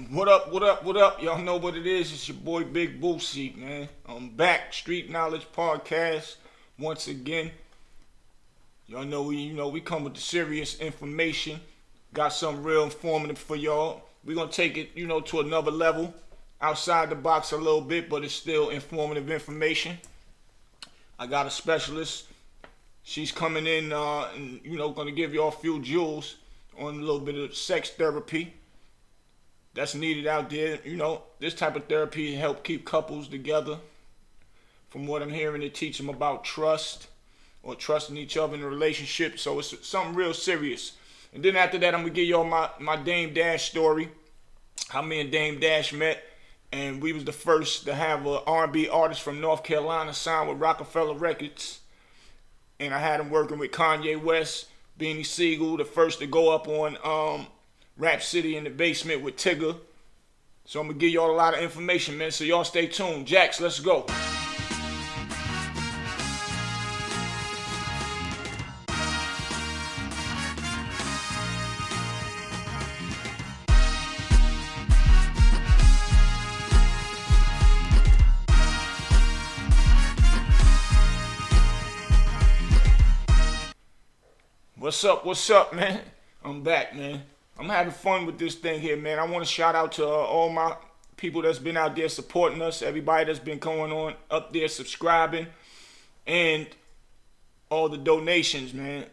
What up, what up, what up? Y'all know what it is. It's your boy Big Bootsie, man. I'm back. Street Knowledge Podcast. Once again. Y'all know we come with the serious information. Got something real informative for y'all. We're gonna take it, to another level. Outside the box a little bit, but it's still informative information. I got a specialist. She's coming in and gonna give y'all a few jewels on a little bit of sex therapy that's needed out there. This type of therapy help keep couples together. From what I'm hearing, it teach them about trust or trusting each other in a relationship. So it's something real serious. And then after that, I'm gonna give y'all my Dame Dash story. How me and Dame Dash met, and we was the first to have a R&B artist from North Carolina signed with Roc-A-Fella Records. And I had him working with Kanye West, Beanie Siegel, the first to go up on Rap City in the Basement with Tigger. So I'm gonna give y'all a lot of information, man. So y'all stay tuned. Jax, let's go. What's up, man? I'm back, man. I'm having fun with this thing here, man. I want to shout out to all my people that's been out there supporting us, everybody that's been going on up there subscribing, and all the donations, man.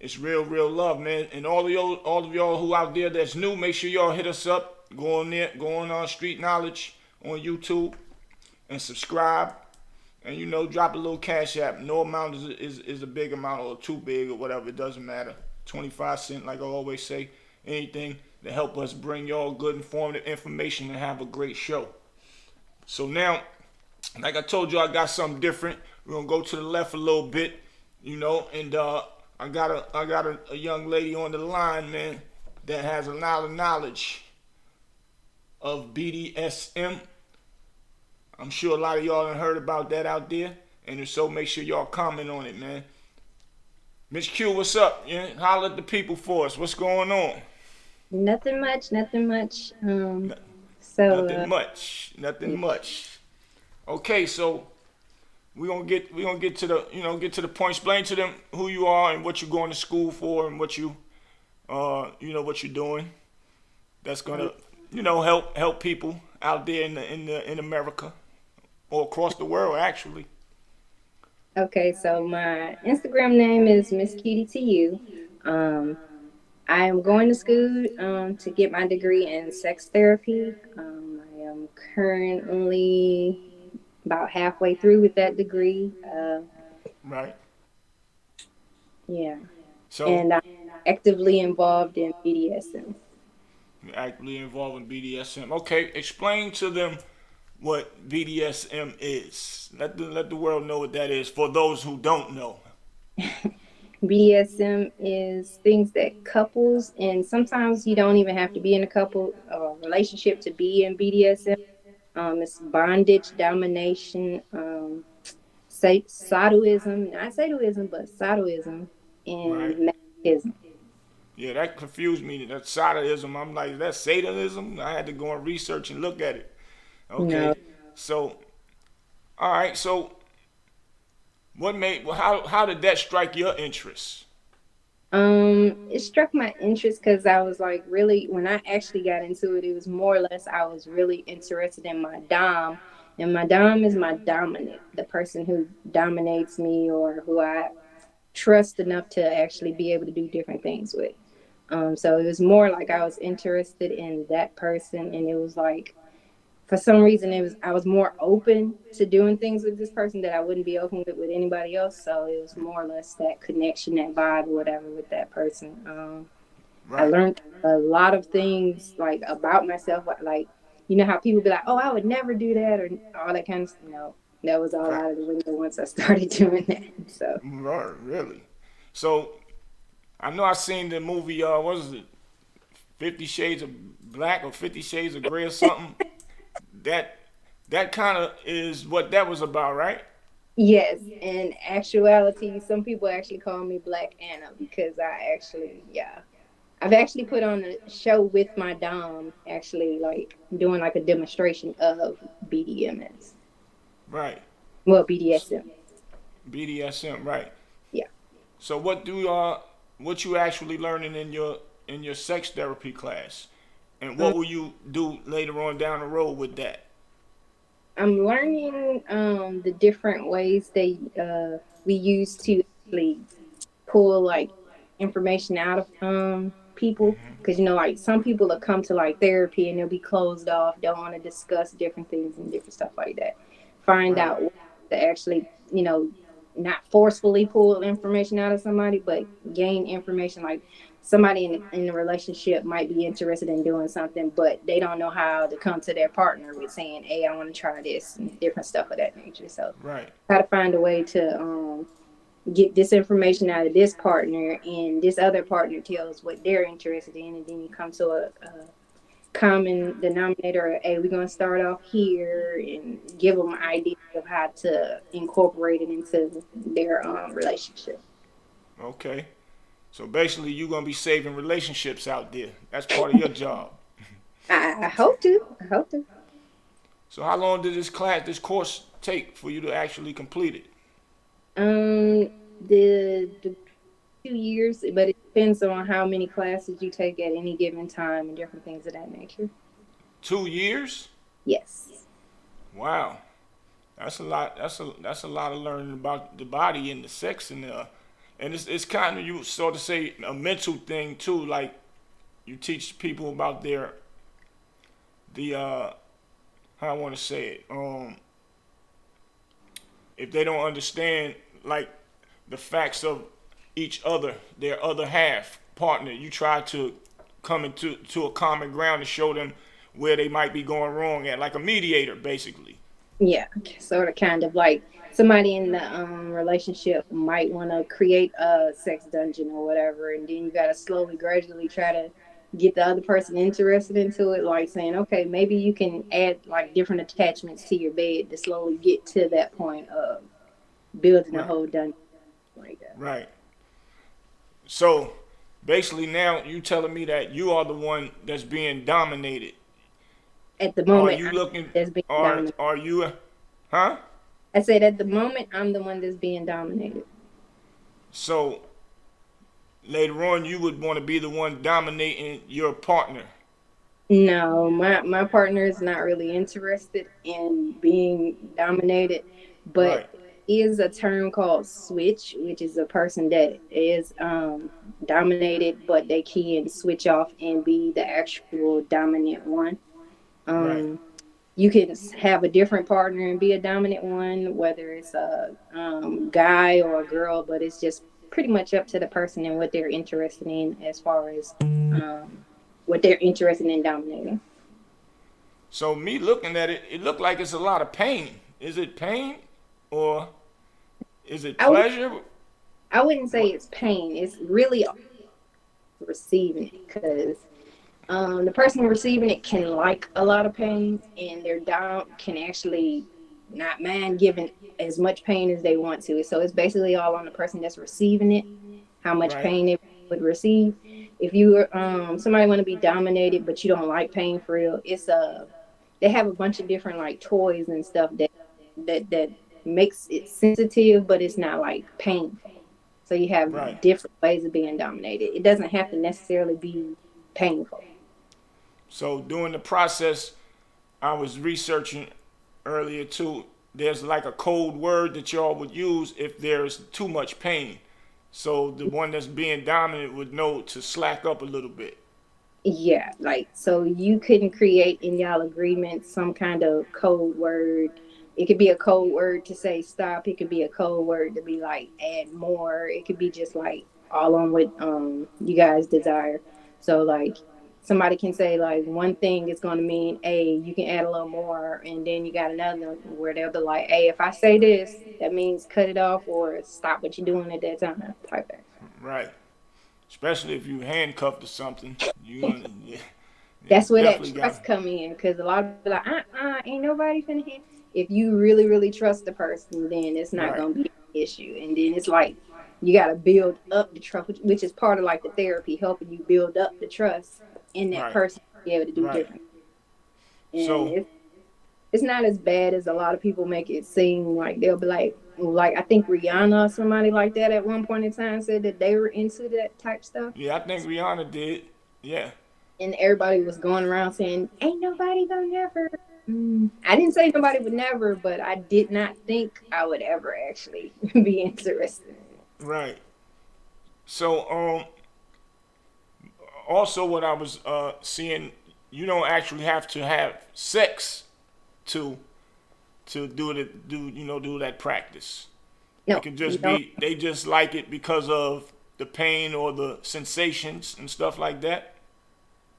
It's real love, man. And all of y'all who out there that's new, make sure y'all hit us up. Go on Street Knowledge on YouTube and subscribe. And drop a little cash app. No amount is a big amount or too big or whatever. It doesn't matter. 25 cents, like I always say. Anything to help us bring y'all good informative information and have a great show. So now, like I told you, I got something different. We're gonna go to the left a little bit, and I got a young lady on the line, man, that has a lot of knowledge of BDSM. I'm sure a lot of y'all done heard about that out there, and if so, make sure y'all comment on it, man. Miss Q, what's up? Yeah, holler at the people for us. What's going on? Nothing much, nothing much. Nothing much. Okay, so we're gonna get to the point. Explain to them who you are and what you're going to school for and what what you're doing. That's gonna help people out there in America. Or across the world, actually. Okay, so my Instagram name is Miss Cutie to You. I am going to school to get my degree in sex therapy. I am currently about halfway through with that degree. Right. Yeah. So, and I'm actively involved in BDSM. You're actively involved in BDSM. Okay, explain to them what BDSM is. Let the world know what that is for those who don't know. BDSM is things that couples, and sometimes you don't even have to be in a couple relationship to be in BDSM. It's bondage, domination, sadoism, not sadoism, but sadoism, Right. and masochism. Yeah, that confused me. That sadism. I'm like, is that satanism? I had to go and research and look at it. No. Okay. So, all right. So, how did that strike your interest? It struck my interest because I was like, really, when I actually got into it, it was more or less I was really interested in my dom, and my dom is my dominant, the person who dominates me or who I trust enough to actually be able to do different things with. So it was more like I was interested in that person, and it was like for some reason I was more open to doing things with this person that I wouldn't be open with anybody else. So it was more or less that connection, that vibe or whatever with that person. I Right. learned a lot of things like about myself, like how people be like, oh, I would never do that or all that kind of stuff. No, that was all Right. out of the window once I started doing that. So Right. Really. So, I know I seen the movie. What was it? 50 Shades of Black or 50 Shades of Gray or something. That that kind of is what that was about, right? yes, in actuality, some people actually call me Black Anna because I actually, yeah. I've actually put on a show with my dom, actually like doing like a demonstration of BDMS. Right. Well, BDSM. BDSM, right. Yeah. So what you actually learning in your sex therapy class? And Um, what will you do later on down the road with that? I'm learning the different ways we use to actually pull like information out of people, because like some people will come to like therapy and they'll be closed off, don't want to discuss different things and different stuff like that. Find Right. out ways to actually, not forcefully pull information out of somebody, but gain information. Like somebody in the relationship might be interested in doing something, but they don't know how to come to their partner with saying, "Hey, I want to try this," and different stuff of that nature. So, Right. how to find a way to get this information out of this partner, and this other partner tells what they're interested in, and then you come to a common denominator of, hey, we're going to start off here, and give them ideas of how to incorporate it into their relationship. Okay. So basically, you're gonna be saving relationships out there. That's part of your job. I hope to. I hope to. So how long did this course take for you to actually complete it? The 2 years, but it depends on how many classes you take at any given time and different things of that nature. 2 years? Yes. Wow. That's a lot. That's a lot of learning about the body and the sex and it's kind of, you sort of say, a mental thing too. Like you teach people about the how I want to say it. If they don't understand like the facts of each other, their other half partner, you try to come into a common ground to show them where they might be going wrong at, like a mediator, basically. Yeah, sort of, kind of like somebody in the relationship might want to create a sex dungeon or whatever, and then you got to slowly, gradually try to get the other person interested into it. Like saying, okay, maybe you can add like different attachments to your bed to slowly get to that point of building a Right. whole dungeon like that. Right. So basically, now you telling me that you are the one that's being dominated. At the Are moment, you I'm looking? that's being Are dominated. are you? Huh? I said at the moment, I'm the one that's being dominated. So later on, you would want to be the one dominating your partner. No, my partner is not really interested in being dominated, but Right. is a term called switch, which is a person that is dominated, but they can switch off and be the actual dominant one. Right. Um, you can have a different partner and be a dominant one, whether it's a guy or a girl, but it's just pretty much up to the person and what they're interested in as far as what they're interested in dominating. So me looking at it, it looked like it's a lot of pain. Is it pain or is it I, w- pleasure? I wouldn't say What? it's pain. It's really receiving it, because the person receiving it can like a lot of pain, and their dom can actually not mind giving as much pain as they want to. So it's basically all on the person that's receiving it, how much Right. pain they would receive. If you somebody want to be dominated but you don't like pain for real, they have a bunch of different like toys and stuff that makes it sensitive, but it's not like painful. So you Right. have different ways of being dominated. It doesn't have to necessarily be painful. So during the process, I was researching earlier too. There's like a code word that y'all would use if there's too much pain. So the one that's being dominant would know to slack up a little bit. Yeah, like so you couldn't create in y'all agreement some kind of code word. It could be a code word to say stop. It could be a code word to be like add more. It could be just like all on what you guys desire. So like somebody can say like one thing is going to mean a, you can add a little more, and then you got another where they'll be like, hey, if I say this, that means cut it off or stop what you're doing at that time type Right. Especially if you handcuffed or something. You, thing. yeah, yeah, That's where that definitely got. trust come in, because a lot of people are like, ain't nobody finna hit. If you really, really trust the person, then it's not Right. gonna be an issue. And then it's like you got to build up the trust, which is part of like the therapy, helping you build up the trust in that Right. person to be able to do Right. different. And So it's not as bad as a lot of people make it seem. Like they'll be like I think Rihanna or somebody like that at one point in time said that they were into that type stuff, yeah, I think Rihanna did. Yeah. and everybody was going around saying, "Ain't nobody gonna never." I didn't say nobody would never, but I did not think I would ever actually be interested in it. Right. So also what I was seeing, you don't actually have to have sex to do that practice. It No, can you just don't. be they just like it because of the pain or the sensations and stuff like that.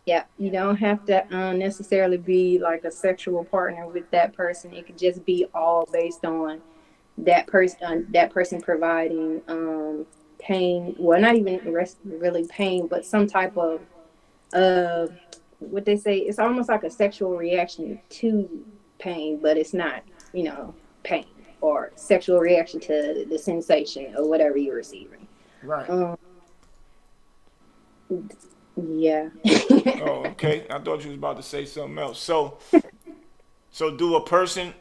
Yeah, you don't have to necessarily be like a sexual partner with that person. It could just be all based on that person providing pain. Well, not even really pain, but some type of uh, what they say. It's almost like a sexual reaction to pain, but it's not, pain or sexual reaction to the sensation or whatever you're receiving. Right. Um, yeah. Oh, okay. I thought you was about to say something else. So do a person,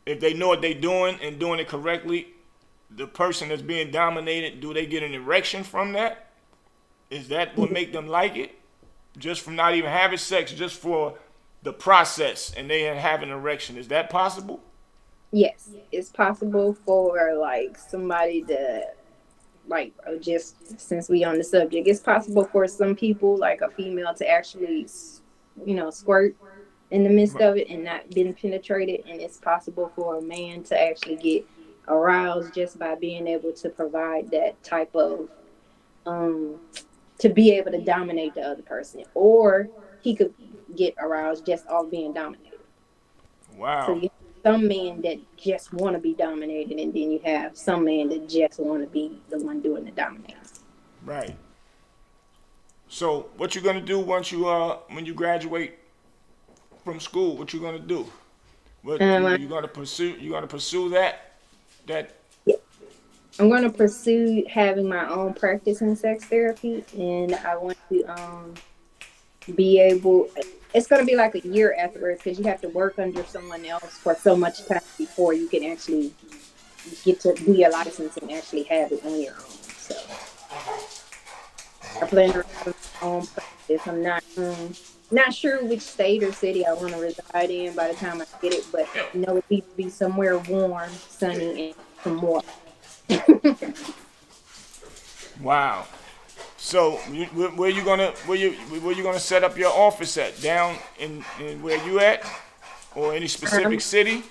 if they know what they're doing and doing it correctly, the person that's being dominated, do they get an erection from that? Is that what make them like it? Just from not even having sex, just for the process, and they have an erection. Is that possible? Yes, it's possible for like somebody to like just since we on the subject, it's possible for some people like a female to actually squirt in the midst Right. of it and not been penetrated, and it's possible for a man to actually get aroused just by being able to provide that type of um to be able to dominate the other person, or he could get aroused just off being dominated. So Wow. you have some men that just want to be dominated, and then you have some men that just want to be the one doing the dominating. Right. So what you gonna do once you when you graduate from school? What you gonna do? What you Um, you gonna pursue? You gonna pursue that? I'm going to pursue having my own practice in sex therapy, and I want to be able. It's going to be like a year afterwards because you have to work under someone else for so much time before you can actually get to be a license and actually have it on your own. So I plan to have my own practice. I'm not sure which state or city I want to reside in by the time I get it, but it needs to be somewhere warm, sunny, and some water. Wow. So where you gonna set up your office at? Down in where you at, or any specific um, city?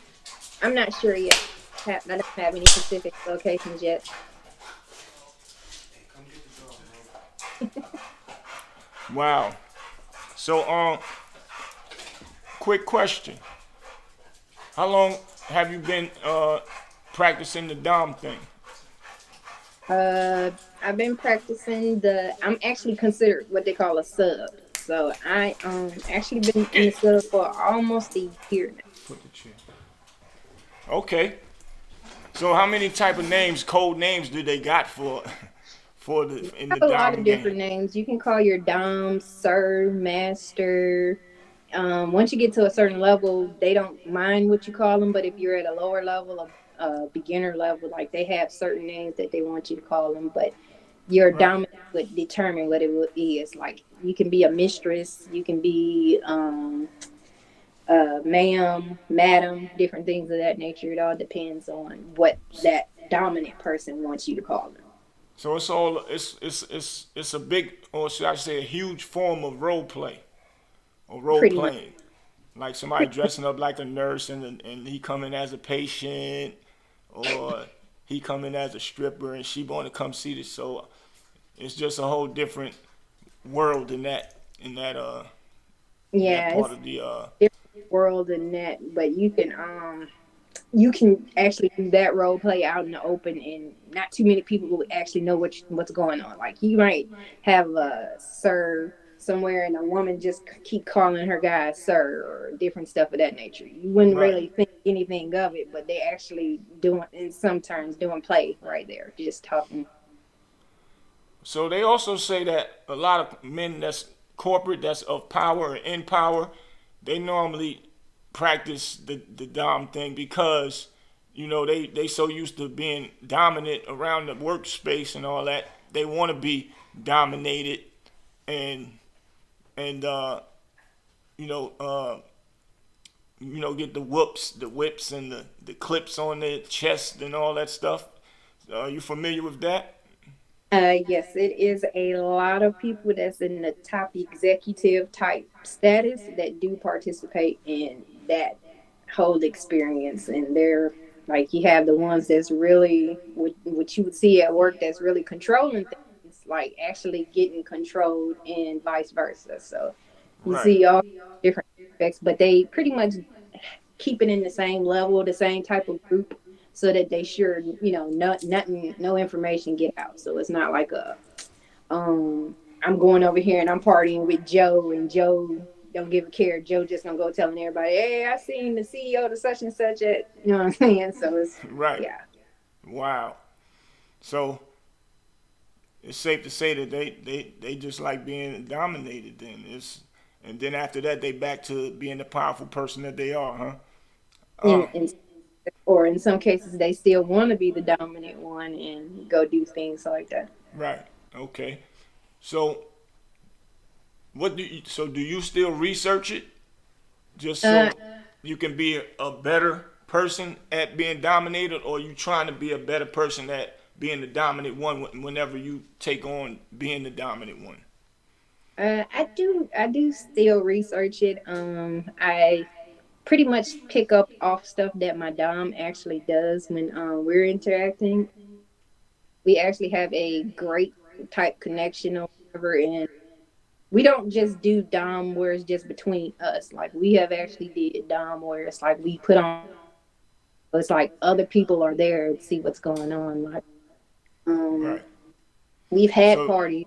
I'm not sure yet. I don't have any specific locations yet. Wow. So quick question. How long have you been practicing the Dom thing? I've been practicing I'm actually considered what they call a sub. So I actually been in Get the sub for almost a year now. put the chair. Okay. So how many type of names, code names, do they got for for the in I the have a lot Dom of game? different names. You can call your dom, sir, master. Once you get to a certain level, they don't mind what you call them. But if you're at a lower level, a beginner level, like they have certain names that they want you to call them. But your Right. dominant would determine what is. Like you can be a mistress, you can be ma'am, madam, different things of that nature. It all depends on what that dominant person wants you to call them. So it's all it's a big, or should I say a huge form of role play or role Pretty much. playing. Like somebody dressing up like a nurse and he coming as a patient, or he coming as a stripper and she want to come see this. So it's just a whole different world in that Yeah, part it's of the different world than that, but you can actually do that role play out in the open, and not too many people will actually know what's going on. Like you might have a sir somewhere and a woman just keep calling her guy sir or different stuff of that nature. You wouldn't Right. really think anything of it, but they actually doing in some terms doing play right there, just talking. So they also say that a lot of men that's corporate, that's of power or in power, they normally practice the dom thing because they so used to being dominant around the workspace and all that. They want to be dominated and and you know uh get the whoops, the whips, and the clips on their chest and all that stuff. Are you familiar with that? Yes, it is a lot of people that's in the top executive type status that do participate in that whole experience. And they're like, you have the ones that's really, what you would see at work, that's really controlling things, like actually getting controlled, and vice versa. So you Right. see all different aspects, but they pretty much keep it in the same level, the same type of group, so that they sure nothing, no information get out. So it's not like a I'm going over here and I'm partying with Joe, and Joe don't give a care. Joe just gonna go telling everybody, hey, I seen the CEO to such and such at, you know what I'm saying? So it's, Right. yeah. Wow. So it's safe to say that they just like being dominated. Then it's and then after that they back to being the powerful person that they are, huh? In, in or in some cases they still want to be the dominant one and go do things like that. Right. Okay. So do you still research it just Uh, so you can be a better person at being dominated, or you trying to be a better person at being the dominant one whenever you take on being the dominant one? I do still research it. I pretty much pick up off stuff that my dom actually does when we're interacting. We actually have a great type connection or whatever, and we don't just do dom where it's just between us. Like we have actually did dom where it's like we put on, it's like other people are there to see what's going on. Like um Right. we've had So parties,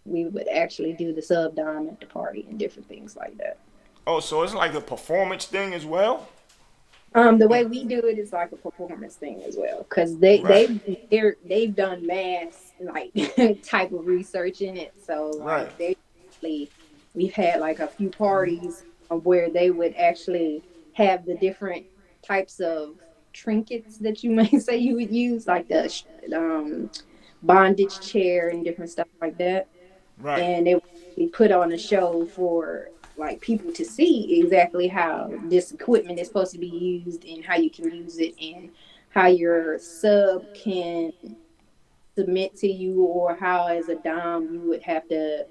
we would actually do the sub dom at the party and different things like that. so it's like a performance thing as well. The It, way we do it is like a performance thing as well, because they right. they've done mass like type of research in it. So like Right. they actually, we've had like a few parties where they would actually have the different types of trinkets that you may say you would use, like the bondage chair and different stuff like that, Right. and they would put on a show for like people to see exactly how this equipment is supposed to be used and how you can use it, and how your sub can submit to you, or how as a dom you would have to,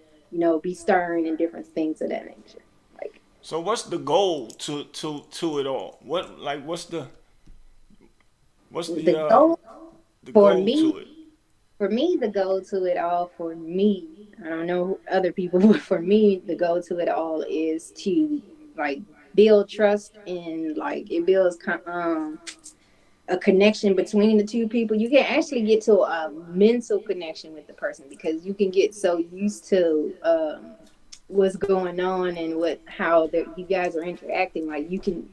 be stern and different things of that nature. Like So what's the goal to it all? What's the goal the for goal me to it? for me, the goal to it all, for me, I don't know other people, but for me, the goal to it all is to like build trust, and like it builds a connection between the two people. You can actually get to a mental connection with the person, because you can get so used to what's going on and how you guys are interacting. Like you can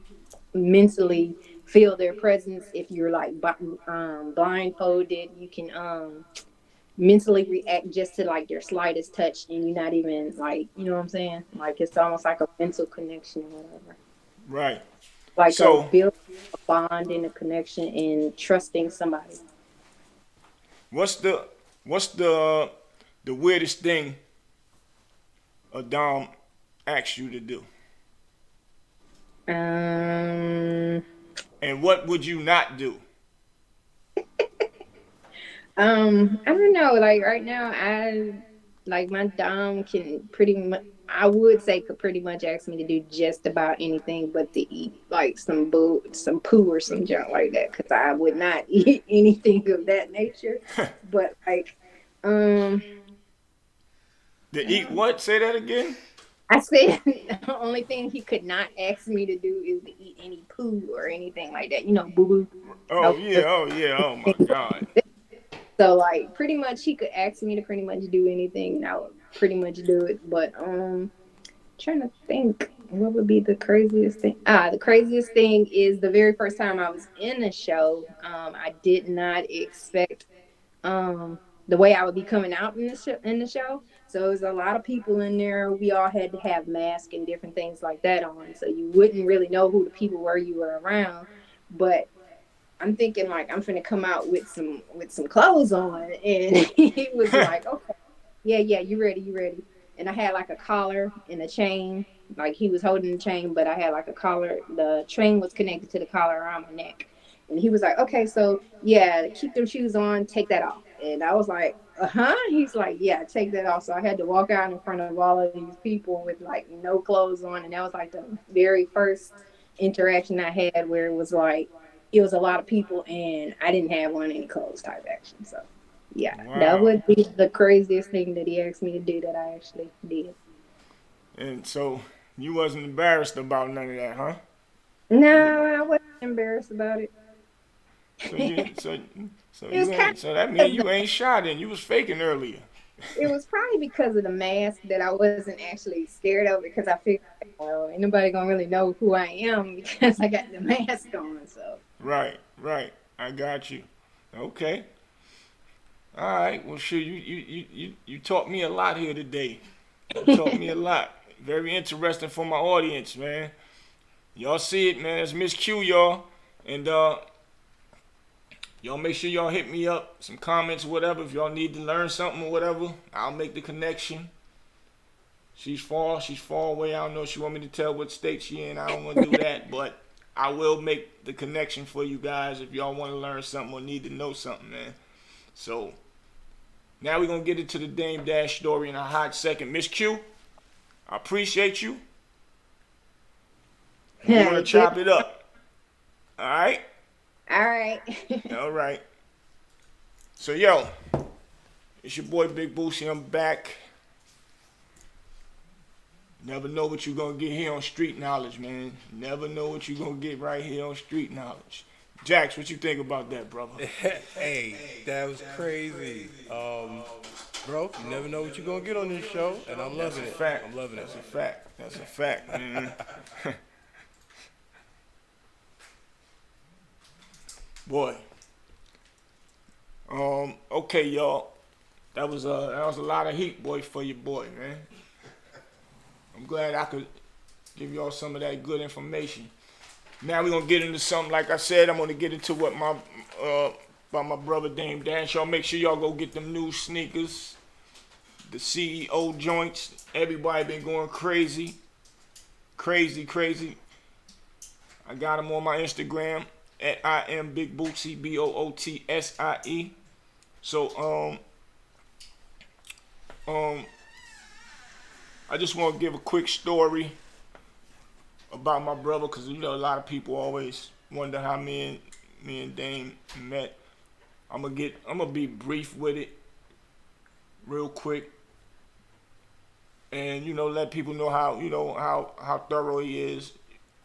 mentally feel their presence. If you're like blindfolded, you can mentally react just to like their slightest touch, and you're not even like, you know what I'm saying, like it's almost like a mental connection or whatever, Right. like a So build a bond and a connection and trusting somebody. what's the weirdest thing a dom asks you to do, um and what would you not do? I don't know, like right now I like my dom can pretty much, I would say could pretty much ask me to do just about anything but to eat like some poo or some junk like that, because I would not eat anything of that nature. But like um To eat what? Say that again. I said the only thing he could not ask me to do is to eat any poo or anything like that, boo boo. Oh yeah. Oh yeah. Oh my God. So like pretty much he could ask me to pretty much do anything, and I would pretty much do it. But trying to think what would be the craziest thing. The craziest thing is the very first time I was in a show. I did not expect the way I would be coming out in the show. So it was a lot of people in there. We all had to have masks and different things like that on, so you wouldn't really know who the people were you were around. But I'm thinking like I'm finna come out with some clothes on, and he was like, "Okay, yeah, yeah, you ready, you ready." And I had like a collar and a chain. Like he was holding the chain, but I had like a collar. The chain was connected to the collar around my neck. And he was like, "Okay, so yeah, keep them shoes on, take that off." And I was like, "Uh-huh." He's like, "Yeah, take that off." So I had to walk out in front of all of these people with like no clothes on. And that was like the very first interaction I had where it was like it was a lot of people and I didn't have on any clothes type action. So yeah, that Wow. would be the craziest thing that he asked me to do that I actually did. And so you wasn't embarrassed about none of that, huh? No, You, I wasn't embarrassed about it. so you It so so was you kind ain't so that of means you ain't shy then. You was faking earlier. it was probably because of the mask that I wasn't actually scared of because I figured, well, ain't nobody gonna really know who I am because I got the mask on. So Right, right. I got you. Okay. All right. Well, sure. You taught me a lot here today. You taught me a lot. Very interesting for my audience, man. Y'all see it, man. It's Miss Q, y'all. And y'all make sure y'all hit me up, some comments, whatever. If y'all need to learn something or whatever, I'll make the connection. She's far away. I don't know if she want me to tell what state she in. I don't want to do that, but I will make the connection for you guys if y'all want to learn something or need to know something, man. So now we're gonna get into the Dame Dash story in a hot second. Miss Q, I appreciate you. And we're gonna good. chop it up. All right? All right. All right. So yo, it's your boy Big Bootsie. I'm back. Never know what you're gonna get here on Street Knowledge, man. Never know what you're gonna get right here on Street Knowledge. Jax, what you think about that, brother? Hey, that was crazy. Bro, you never know what you're gonna get on this show, and I'm That's a loving it. fact. I'm loving it. That's a fact. That's a fact, man. Boy. Okay, y'all. That was a lot of heat, boy, for your boy, man. I'm glad I could give y'all some of that good information. Now we're gonna get into something. Like I said, I'm gonna get into what my about my brother Dame Dash. Y'all make sure y'all go get them new sneakers, the CEO joints. Everybody been going crazy, crazy, crazy. I got them on my Instagram at I am Big Bootsie, Bootsie. So I just want to give a quick story about my brother, because you know a lot of people always wonder how me and Dame met. I'm gonna be brief with it, real quick, and you know let people know how thorough he is.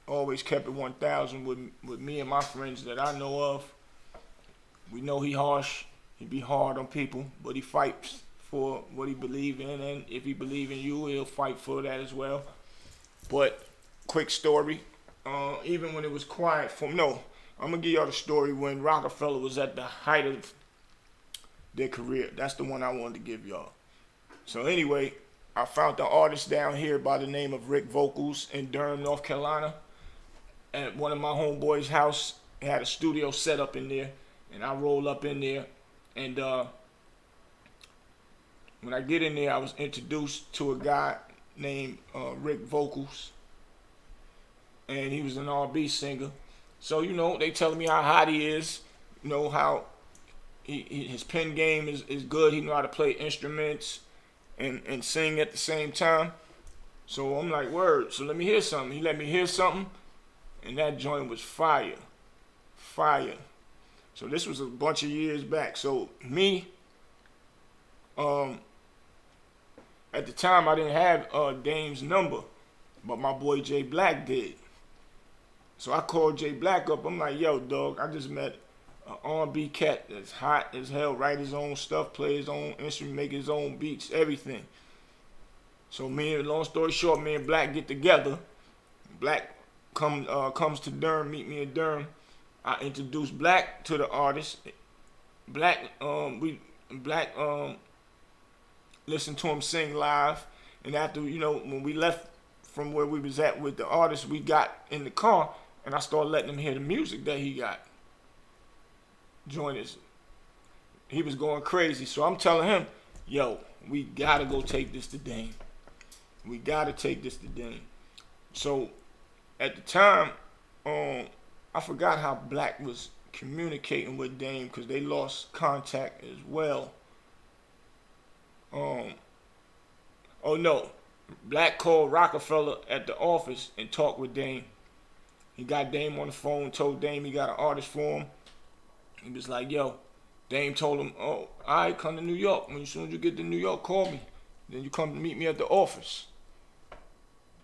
Always kept it 1,000 with me and my friends that I know of. We know he harsh. He be hard on people, but he fights for what he believe in, and if he believe in you, he'll fight for that as well. But quick story. Even when it was quiet for no, I'm gonna give y'all the story when Roc-A-Fella was at the height of their career. That's the one I wanted to give y'all. So anyway, I found the artist down here by the name of Rick Vocals in Durham, North Carolina, at one of my homeboys' house. He had a studio set up in there, and I roll up in there, and when I get in there, I was introduced to a guy named Rick Vocals, and he was an R&B singer. So you know, they telling me how hot he is. You know how his pen game is good. He know how to play instruments and sing at the same time. So I'm like, word. So let me hear something. He let me hear something, and that joint was fire, fire. So this was a bunch of years back. So me, at the time I didn't have Dame's number, but my boy Jay Black did. So I called Jay Black up. I'm like, yo, dog, I just met an R&B cat that's hot as hell, write his own stuff, play his own instrument, make his own beats, everything. So long story short, me and Black get together. Black comes to Durham, meet me in Durham. I introduce Black to the artist. Black listen to him sing live, and after when we left from where we was at with the artist, we got in the car, and I started letting him hear the music that he got. Join us. He was going crazy, so I'm telling him, yo, we gotta go take this to Dame. We gotta take this to Dame. So at the time, I forgot how Black was communicating with Dame because they lost contact as well. Oh no, Black called Roc-A-Fella at the office and talked with Dame. He got Dame on the phone, told Dame he got an artist for him. He was like, yo, Dame told him, oh, all right, come to New York. As soon as you get to New York, call me. Then you come to meet me at the office.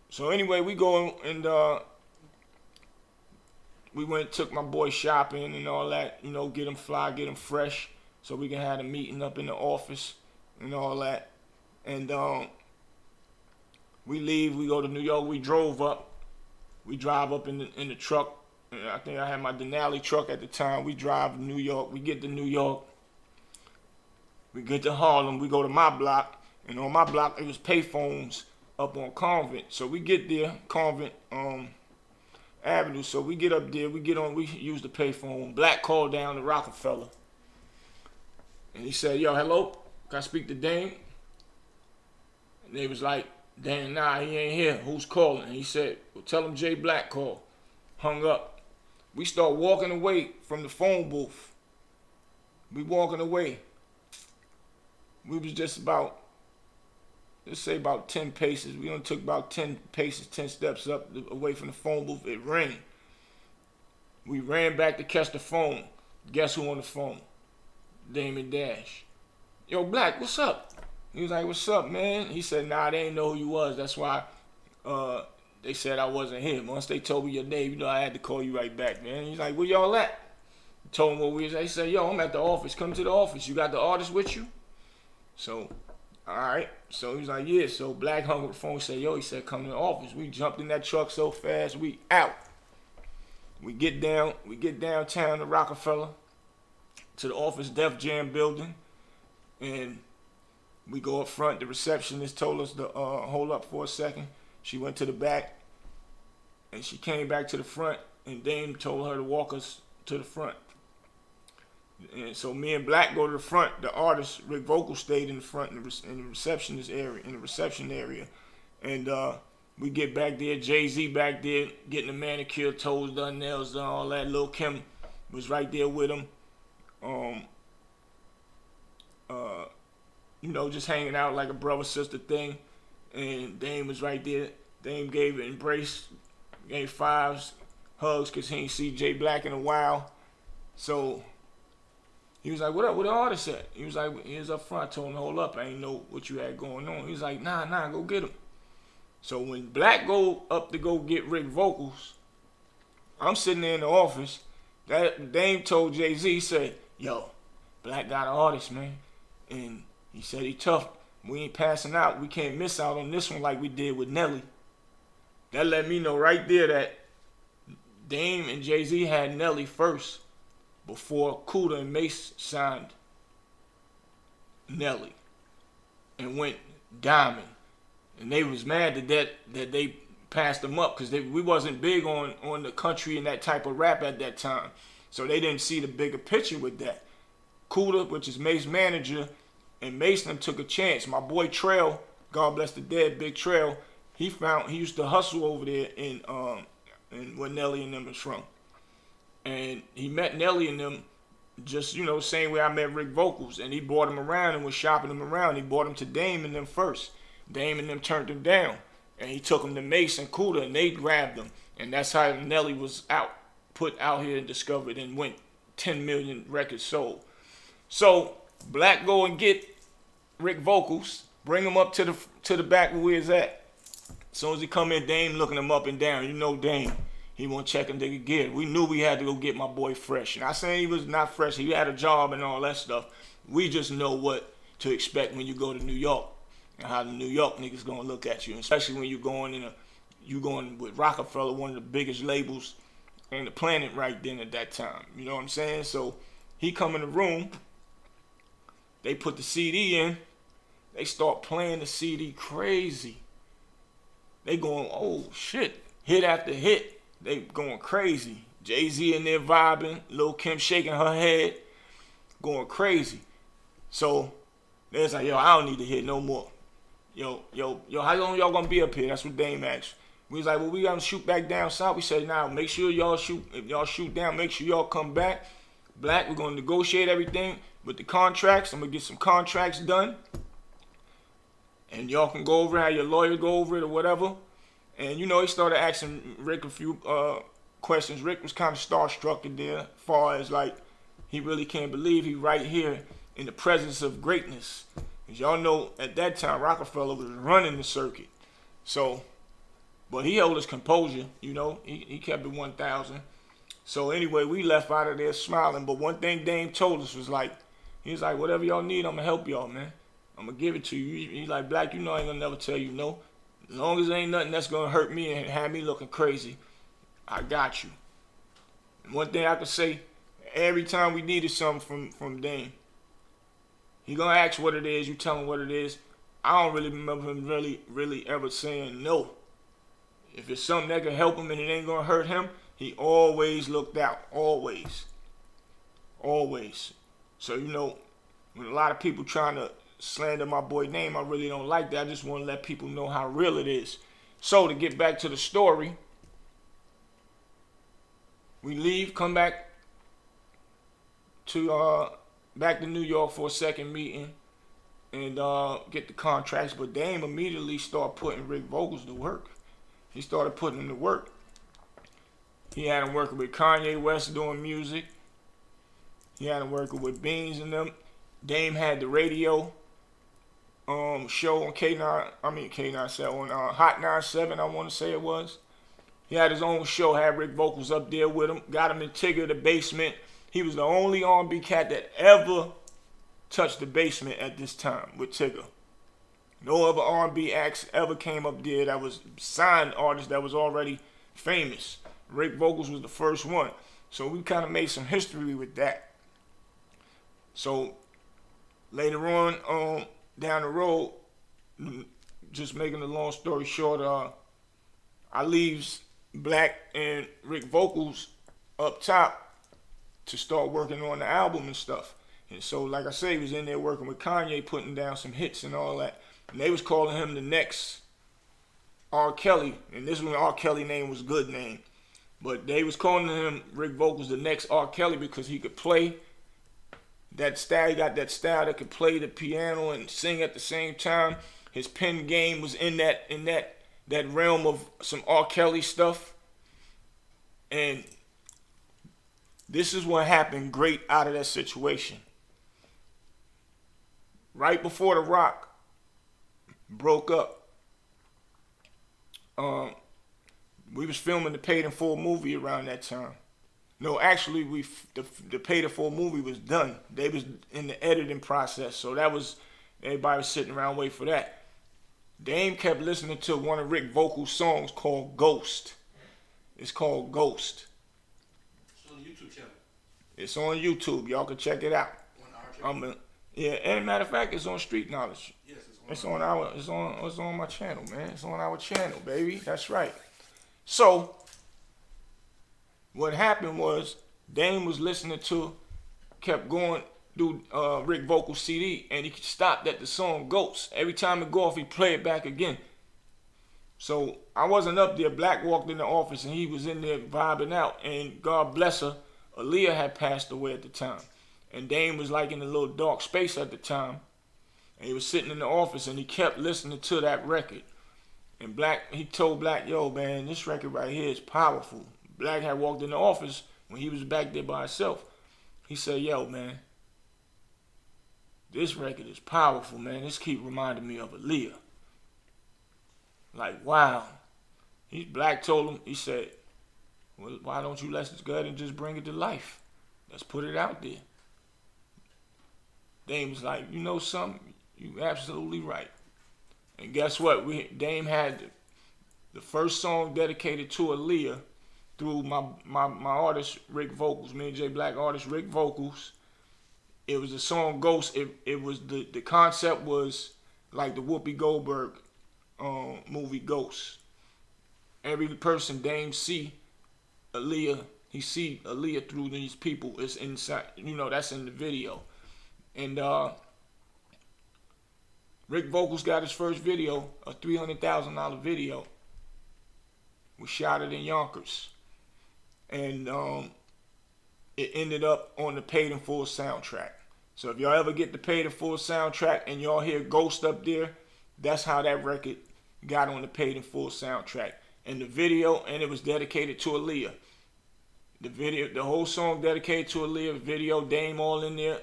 So anyway, we go and we went, took my boy shopping and all that, get him fly, get him fresh, so we can have a meeting up in the office and all that. And we leave, we go to New York, we drove up. We drive up in the truck. I think I had my Denali truck at the time. We drive to New York. We get to New York. We get to Harlem. We go to my block. And on my block, it was payphones up on Convent. So we get there, Convent Avenue. So we get up there. We use the payphone. Black called down to Roc-A-Fella. And he said, yo, hello, can I speak to Dame? And they was like, Dame, nah, he ain't here. Who's calling? And he said, well, tell him Jay Black called. Hung up. We start walking away from the phone booth. We walking away. We was just about, let's say about 10 paces. We only took about 10 paces, 10 steps up away from the phone booth. It rang. We ran back to catch the phone. Guess who on the phone? Damon Dash. Yo, Black, what's up? He was like, what's up, man? He said, nah, they didn't know who you was. That's why they said I wasn't here. Once they told me your name, I had to call you right back, man. He's like, where y'all at? Told him what we was at. He said, yo, I'm at the office. Come to the office. You got the artist with you? So, all right. So he was like, yeah. So Black hung up the phone, said, yo, he said, come to the office. We jumped in that truck so fast, we out. We get downtown to Roc-A-Fella, to the office Def Jam building, and we go up front. The receptionist told us to hold up for a second. She went to the back, and she came back to the front, and Dame told her to walk us to the front. And so me and Black go to the front. The artist, Rick Vocal, stayed in the front in the receptionist area, in the reception area. And we get back there, Jay-Z back there, getting the manicure, toes done, nails done, all that. Lil' Kim was right there with him. Just hanging out like a brother-sister thing. And Dame was right there. Dame gave an embrace, gave fives, hugs, because he ain't see Jay Black in a while. So he was like, what up, where the artist at? He was like, he was up front. I told him to hold up. I ain't know what you had going on. He was like, nah, go get him. So when Black go up to go get Rick Vocals, I'm sitting there in the office. That Dame told Jay-Z, he said, yo, Black got an artist, man. And he said he tough. We ain't passing out. We can't miss out on this one like we did with Nelly. That let me know right there that Dame and Jay-Z had Nelly first before Kuda and Mace signed Nelly and went diamond. And they was mad that they passed them up because we wasn't big on the country and that type of rap at that time. So they didn't see the bigger picture with that. Kuda, which is Mace's manager, and Mason took a chance. My boy Trail, God bless the dead, Big Trail, he used to hustle over there in where Nelly and them is from. And he met Nelly and them just, same way I met Rick Vocals. And he brought him around and was shopping him around. He brought him to Dame and them first. Dame and them turned him down. And he took him to Mace and Kuda and they grabbed him. And that's how Nelly was put out here and discovered and went 10 million records sold. So Black go and get Rick Vocals, bring him up to the back where we was at. As soon as he come in, Dame looking him up and down. Dame, he won't check him nigga again. We knew we had to go get my boy fresh. And I saying he was not fresh. He had a job and all that stuff. We just know what to expect when you go to New York. and how the New York niggas gonna look at you, especially when you going with Roc-A-Fella, one of the biggest labels on the planet right then at that time. You know what I'm saying? So he come in the room, they put the CD in, they start playing the CD crazy. They going, oh shit, hit after hit. They going crazy. Jay-Z in there vibing, Lil' Kim shaking her head, going crazy. So they was like, yo, I don't need to hit no more. Yo, how long y'all gonna be up here? That's what Dame asked. We was like, well, we gotta shoot back down south. We said, nah, make sure y'all shoot. If y'all shoot down, make sure y'all come back. Black, we're gonna negotiate everything with the contracts. I'm gonna get some contracts done. And y'all can go over it, have your lawyer go over it or whatever. And you know, he started asking Rick a few questions. Rick was kind of starstruck in there, as far as like, he really can't believe he right here in the presence of greatness. As y'all know, at that time, Roc-A-Fella was running the circuit. So, but he held his composure, you know. He kept it 1,000. So anyway, we left out of there smiling. But one thing Dame told us was like, he was like, whatever y'all need, I'm going to help y'all, man. I'm going to give it to you. He's like, Black, you know I ain't going to never tell you no. As long as there ain't nothing that's going to hurt me and have me looking crazy, I got you. And one thing I could say, every time we needed something from Dame, he gonna ask what it is, you tell him what it is. I don't really remember him really ever saying no. If it's something that can help him and it ain't gonna hurt him, he always looked out. Always. So, you know, when a lot of people trying to slander my boy name, I really don't like that. I just want to let people know how real it is. So, to get back to the story, we leave, come back to New York for a second meeting and get the contracts. But Dame immediately started putting Rick Vocals to work. He started putting him to work. He had him working with Kanye West doing music. He had him working with Beans and them. Dame had the radio show on on Hot 97, I want to say it was. He had his own show, had Rick Vocals up there with him, got him in Tigger, the basement. He was the only R&B cat that ever touched the basement at this time with Tigger. No other R&B acts ever came up there that was signed artists that was already famous. Rick Vocals was the first one. So we kind of made some history with that. So later on, down the road, just making a long story short, I leaves Black and Rick Vocals up top to start working on the album and stuff. And so, like I say, he was in there working with Kanye, putting down some hits and all that. And they was calling him the next R. Kelly. And this one, R. Kelly name was good name. But they was calling him, Rick Vocals, the next R. Kelly because he could play that style. He got that style that could play the piano and sing at the same time. His pen game was in that realm of some R. Kelly stuff. And this is what happened great out of that situation. Right before the Roc broke up, we was filming the Paid in Full movie around that time. No, actually, the Paid in Full movie was done. They was in the editing process, so that was, everybody was sitting around waiting for that. Dame kept listening to one of Rick Vocals' songs called Ghost. It's called Ghost. It's on the YouTube channel. It's on YouTube. Y'all can check it out. On our channel. Yeah, and matter of fact, it's on Street Knowledge. Yes, it's on my channel, man. It's on our channel, baby. That's right. So, what happened was Dame was listening to, kept going through Rick Vocals CD, and he stopped at the song Ghost. Every time it go off, he play it back again. So I wasn't up there. Black walked in the office and he was in there vibing out. And God bless her, Aaliyah had passed away at the time. And Dame was like in a little dark space at the time. And he was sitting in the office and he kept listening to that record. And Black, he told Black, yo, man, this record right here is powerful. Black had walked in the office when he was back there by himself. He said, yo, man, this record is powerful, man. This keep reminding me of Aaliyah. Like, wow. Black told him, he said, well, why don't you let's go ahead and just bring it to life? Let's put it out there. Dame was like, you know something? You absolutely right. And guess what? Dame had the first song dedicated to Aaliyah through my artist Rick Vocals, me and J Black artist Rick Vocals. It was the song Ghost. It was the concept was like the Whoopi Goldberg movie Ghost. Every person Dame see Aaliyah, he see Aaliyah through these people. It's inside, that's in the video. And Rick Vocals got his first video, a $300,000 video. We shot it in Yonkers. And it ended up on the Paid in Full soundtrack. So if y'all ever get the Paid in Full soundtrack and y'all hear Ghost up there, that's how that record got on the Paid in Full soundtrack. And the video, and it was dedicated to Aaliyah. The video, the whole song dedicated to Aaliyah. Video, Dame all in there,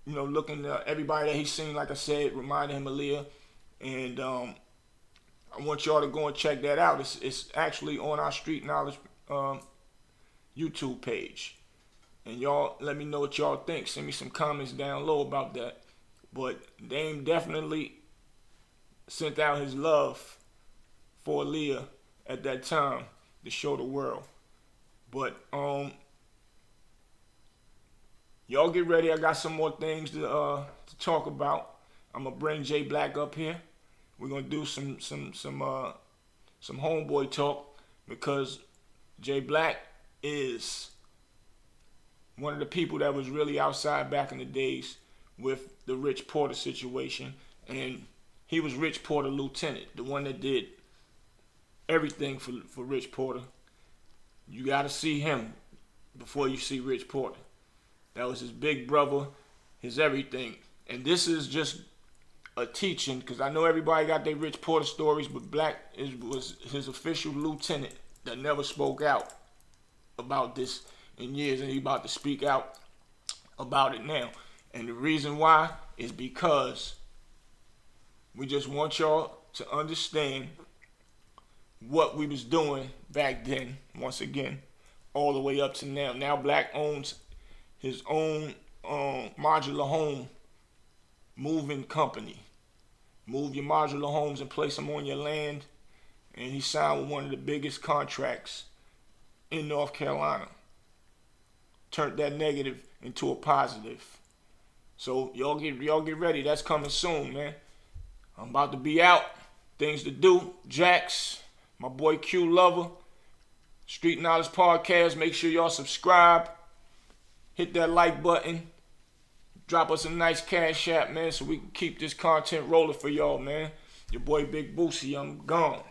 looking everybody that he's seen, like I said, reminded him of Aaliyah. And I want y'all to go and check that out. It's actually on our Street Knowledge YouTube page. And y'all let me know what y'all think. Send me some comments down low about that. But Dame definitely sent out his love for Aaliyah at that time to show the world. But y'all get ready. I got some more things to talk about. I'm gonna bring J Black up here. We're gonna do some homeboy talk, because J Black is one of the people that was really outside back in the days with the Rich Porter situation. And he was Rich Porter lieutenant, the one that did everything for Rich Porter. You gotta see him before you see Rich Porter. That was his big brother, his everything. And this is just a teaching, because I know everybody got their Rich Porter stories, but Black was his official lieutenant that never spoke out about this in years, and he about to speak out about it now. And the reason why is because we just want y'all to understand what we was doing back then, once again, all the way up to now. Now Black owns his own modular home moving company. Move your modular homes and place them on your land. And he signed with one of the biggest contracts in North Carolina. Turned that negative into a positive. So y'all get ready. That's coming soon, man. I'm about to be out. Things to do. Jax, my boy Q Lover, Street Knowledge Podcast. Make sure y'all subscribe. Hit that like button. Drop us a nice cash app, man, so we can keep this content rolling for y'all, man. Your boy Big Bootsie, I'm gone.